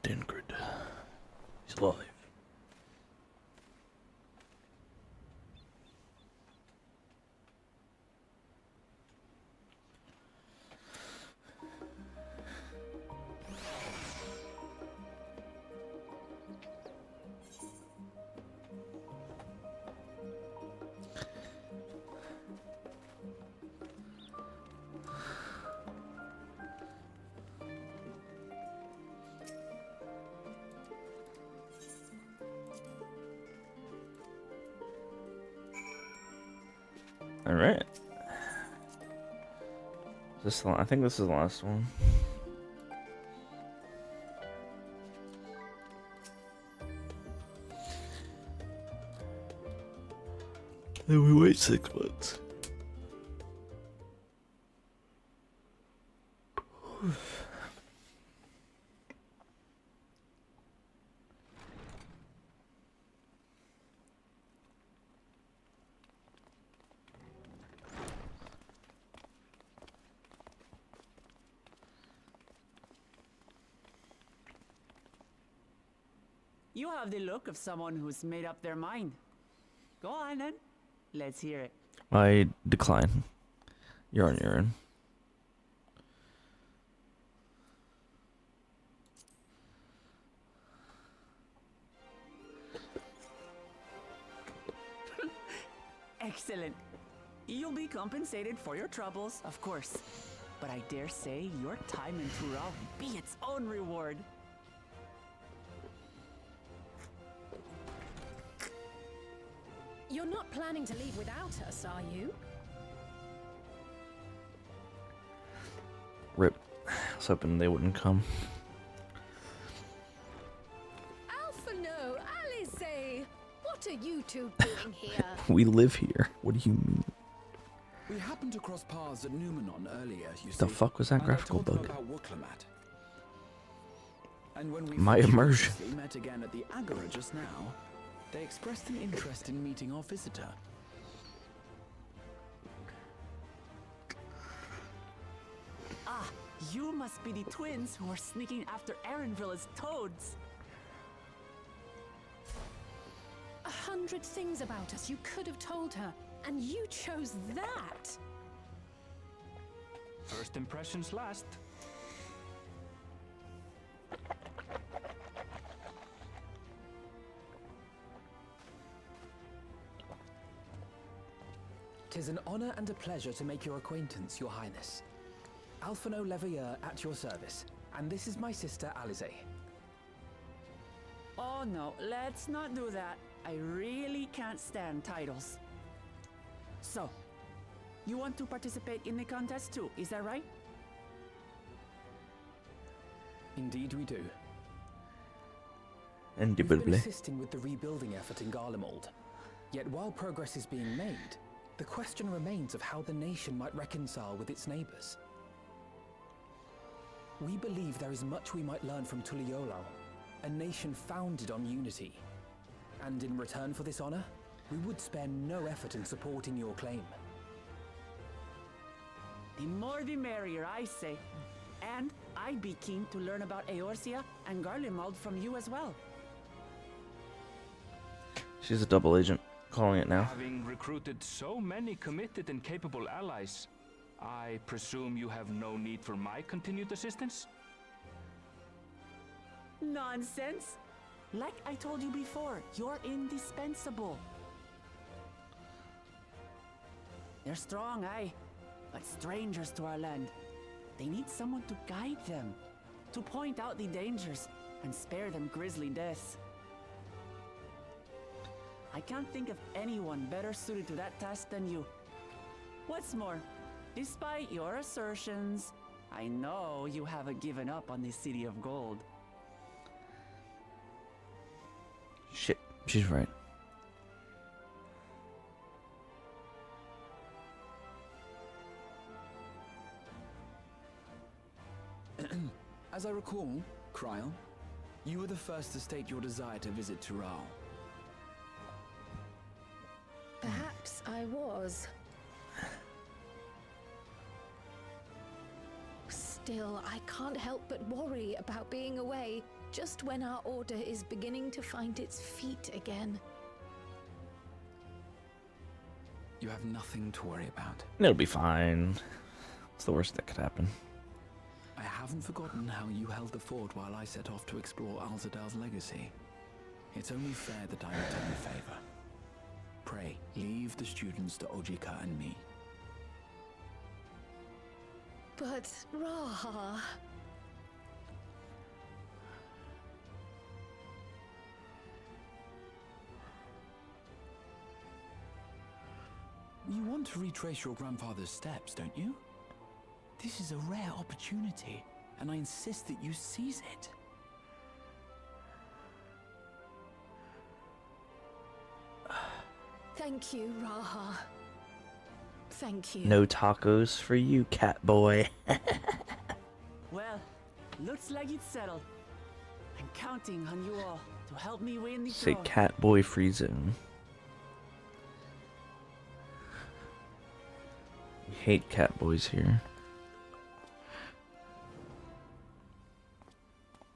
Dingrid. He's alive. All right. I think this is the last one. Then we wait 6 months. You have the look of someone who's made up their mind. Go on then. Let's hear it. I decline. You're on your own. Excellent. You'll be compensated for your troubles, of course. But I dare say your time in Tural will be its own reward. You're not planning to leave without us, are you? Rip. I was hoping they wouldn't come. Alphino, Alice, what are you two doing here? We live here. What do you mean? We happened to cross paths at Numenon earlier, you see. The fuck was that and I graphical told them bug? about Wuklamat. And when we My immersion. fortuitously met again at the Agora just now, they expressed an interest in meeting our visitor. Ah, you must be the twins who are sneaking after Erenville's toads. 100 things about us you could have told her, and you chose that. First impressions last. Tis an honor and a pleasure to make your acquaintance, Your Highness. Alphino Leveilleur at your service, and this is my sister Alice. Oh no, let's not do that. I really can't stand titles. So, you want to participate in the contest too, is that right? Indeed we do. We've been Indubitably. assisting with the rebuilding effort in Garlemald. Yet while progress is being made, the question remains of how the nation might reconcile with its neighbors. We believe there is much we might learn from Tuliolal, a nation founded on unity. And in return for this honor, we would spare no effort in supporting your claim. The more the merrier, I say. And I'd be keen to learn about Eorzea and Garlemald from you as well. She's a double agent. Calling it now. Having recruited so many committed and capable allies, I presume you have no need for my continued assistance? Nonsense! Like I told you before, you're indispensable. They're strong, aye, but strangers to our land. They need someone to guide them, to point out the dangers, and spare them grisly deaths. I can't think of anyone better suited to that task than you. What's more, despite your assertions, I know you haven't given up on the City of Gold. Shit, she's right. As I recall, Kryl, you were the first to state your desire to visit Tural. Perhaps I was. Still, I can't help but worry about being away just when our order is beginning to find its feet again. You have nothing to worry about. It'll be fine. It's the worst that could happen. I haven't forgotten how you held the fort while I set off to explore Alzadal's legacy. It's only fair that I return the favor. Pray, leave the students to Ojika and me. But, Raha... You want to retrace your grandfather's steps, don't you? This is a rare opportunity, and I insist that you seize it. Thank you, Raha. Thank you. No tacos for you, cat boy. Well, looks like it's settled. I'm counting on you all to help me win the Say throne. cat boy free zone. We hate cat boys here.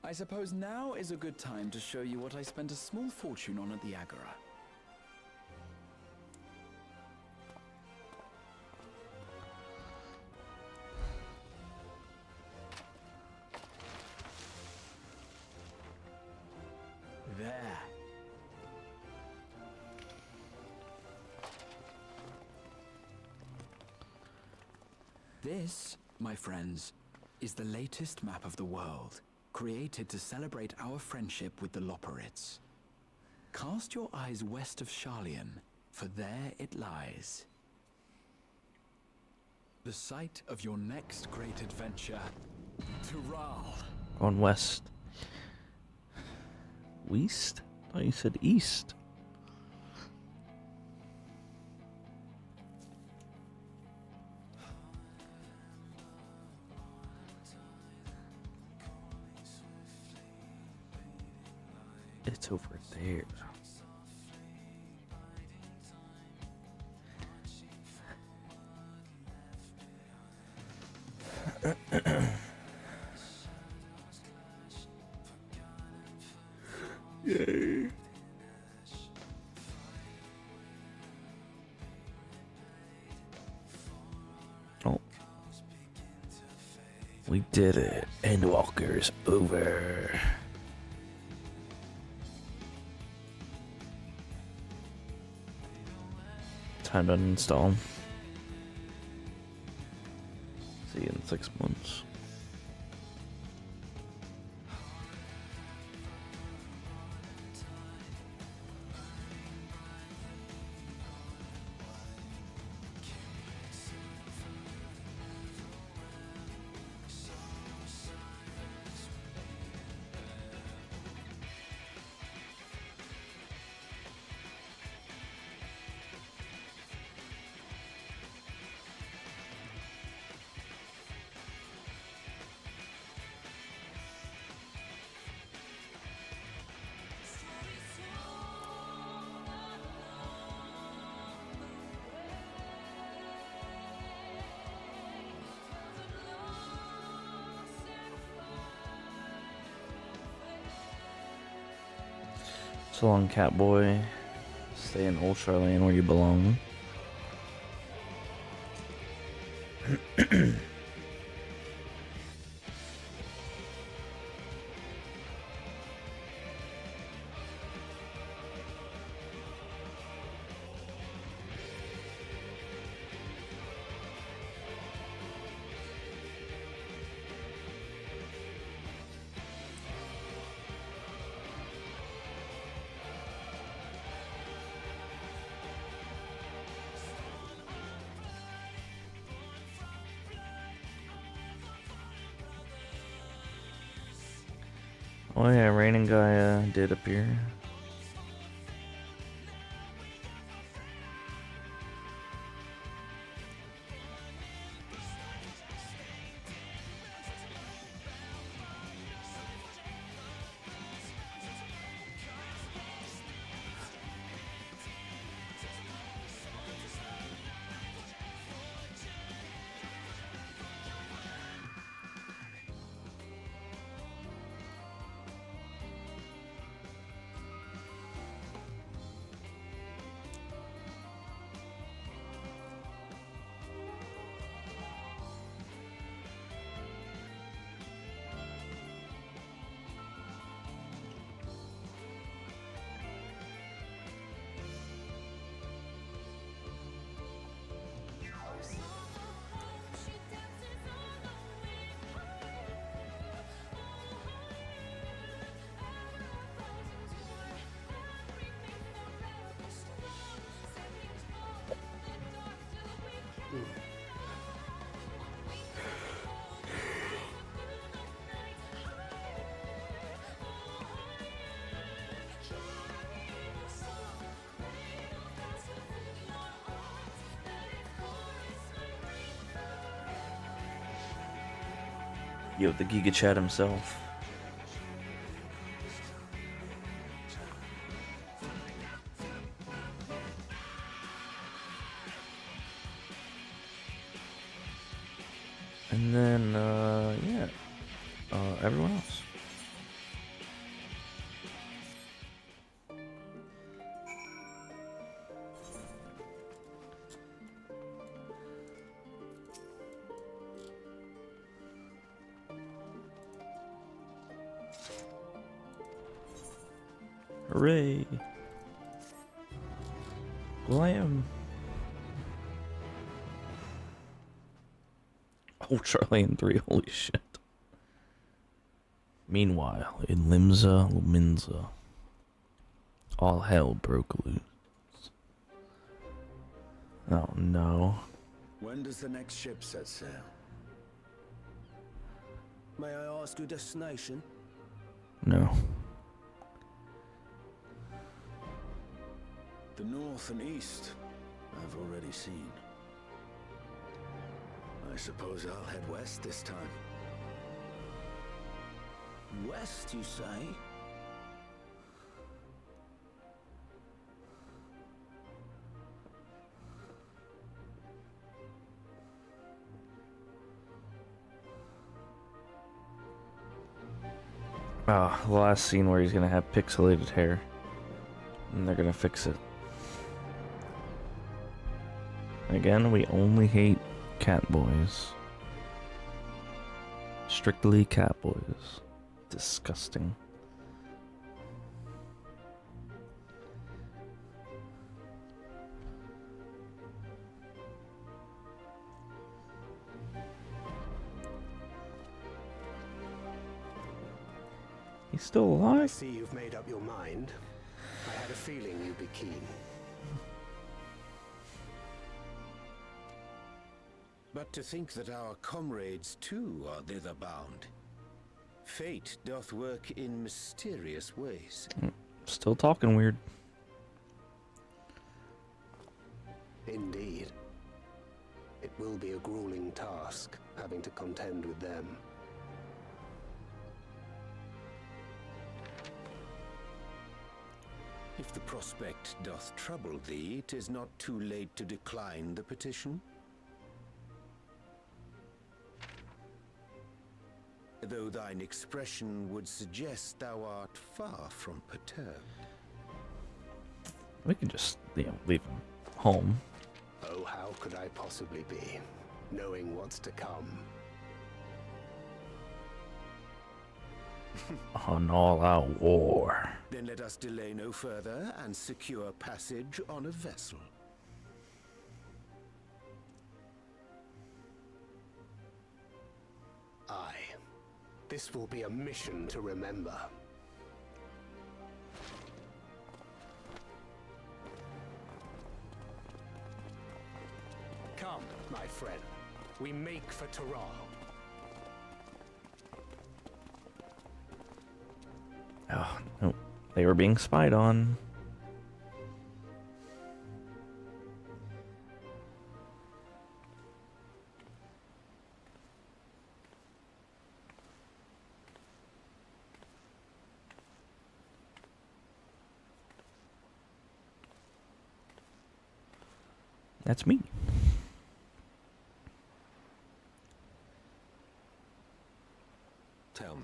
I suppose now is a good time to show you what I spent a small fortune on at the Agora. There. This, my friends, is the latest map of the world, created to celebrate our friendship with the Loporrits. Cast your eyes west of Charlian, for there it lies. The site of your next great adventure, Tural. Going west. West? I thought you said east. It's over there. Yay. Oh. We did it. Endwalker's over. Time to uninstall. See you in 6 months. So long, Catboy. Stay in Old Charlene where you belong. Oh yeah, Raining Guy did appear. Yo, the Giga Chat himself. And then, yeah, everyone else. Hooray! Glam! Ultra Lane 3, holy shit. Meanwhile, in Limsa Luminza, all hell broke loose. Oh no. When does the next ship set sail? May I ask your destination? No. The north and east, I've already seen. I suppose I'll head west this time. West, you say? Oh, the last scene where he's gonna have pixelated hair. And they're gonna fix it. Again, we only hate cat boys. Strictly cat boys. Disgusting. He's still I alive? see you've made up your mind. I had a feeling you'd be keen. But to think that our comrades too are thither bound. Fate doth work in mysterious ways. Still talking weird. Indeed. It will be a grueling task, having to contend with them. If the prospect doth trouble thee, 'tis not too late to decline the petition. Though thine expression would suggest thou art far from perturbed. We can just, leave him home. Oh, how could I possibly be, knowing what's to come? On all-out war. Then let us delay no further and secure passage on a vessel. Aye. This will be a mission to remember. Come, my friend. We make for Taral. Oh, no. They were being spied on. That's me. Tell me,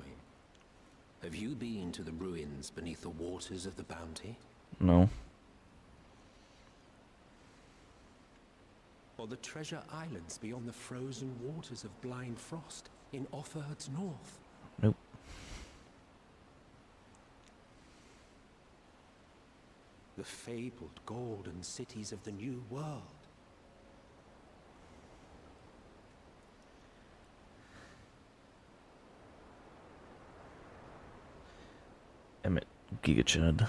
have you been to the ruins beneath the waters of the Bounty? No. Or the treasure islands beyond the frozen waters of Blind Frost in Offerd's north? Nope. The fabled golden cities of the New World? Emmett Gigachud.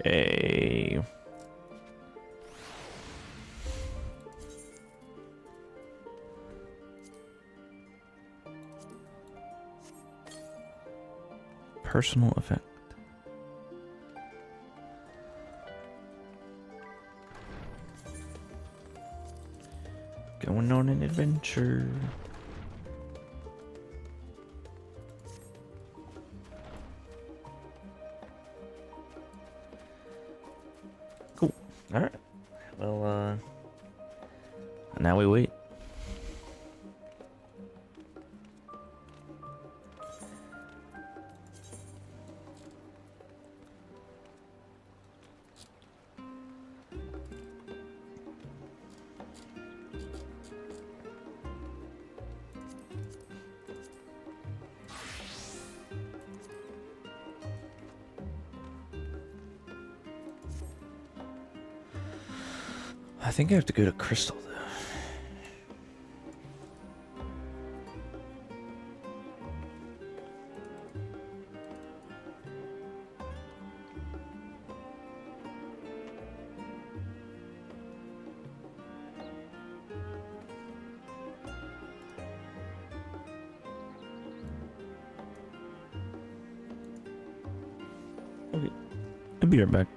Yay. Personal effect. Going on an adventure. Cool. Alright. Well, now we wait. I think I have to go to Crystal though. Okay, I'll be right back.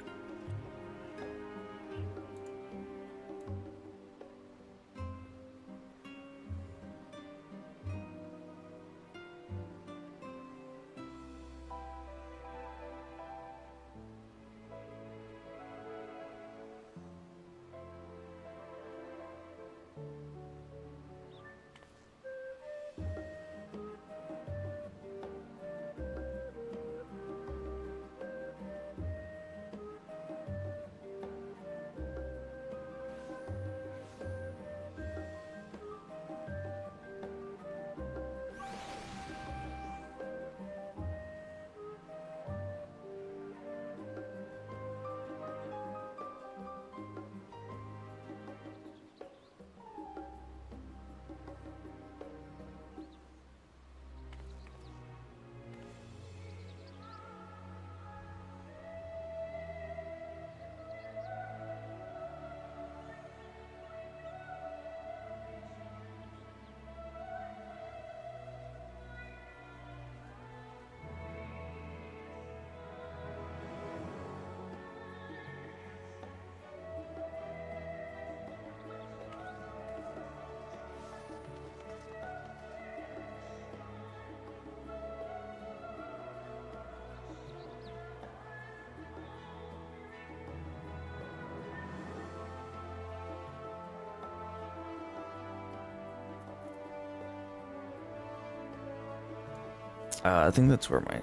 I think that's where my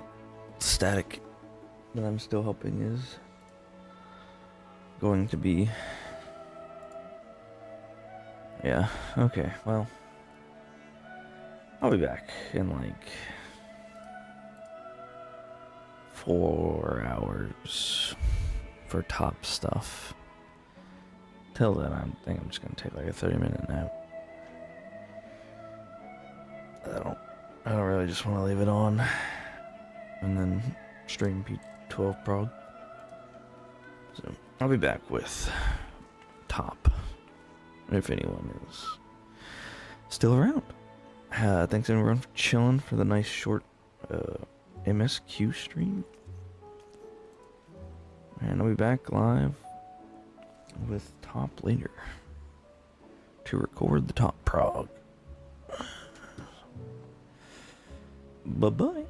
static that I'm still helping is going to be. Yeah, okay, well, I'll be back in like 4 hours for top stuff. Till then, I think I'm just gonna take like a 30-minute nap. I don't really just want to leave it on and then stream P12 prog. So I'll be back with top if anyone is still around. Thanks everyone for chilling for the nice short MSQ stream. And I'll be back live with top later to record the top prog. Bye-bye.